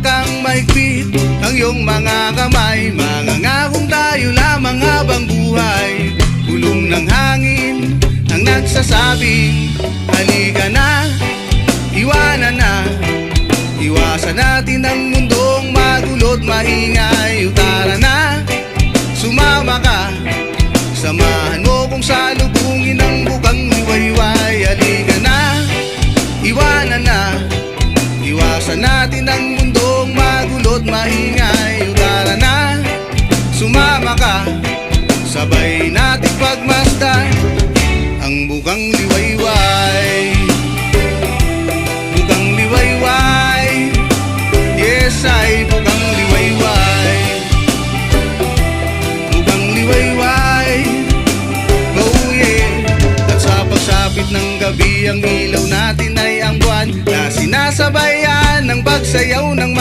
kang mahigpit ang iyong mga kamay, mangangakong tayo lamang habang buhay. Bulong ng hangin ang nagsasabing, halika na, iwanan na. Iwasan natin ang mundong magulo't maingay. Tara na, sumama ka, samahan mo kung salubungin ang bukang liwayway. Halika na, iwanan na. Iwasan natin ang mundong magulo't maingay. Tara na, sumama ka, sabay natin pagmasdan ang bukang liwayway. Bukang liwayway, yes ay bukang liwayway. Bukang liwayway, oh yeah. At sa pagsapit ng gabi, ang ilaw natin ay ang buwan na sinasabayan ng pagsayaw ng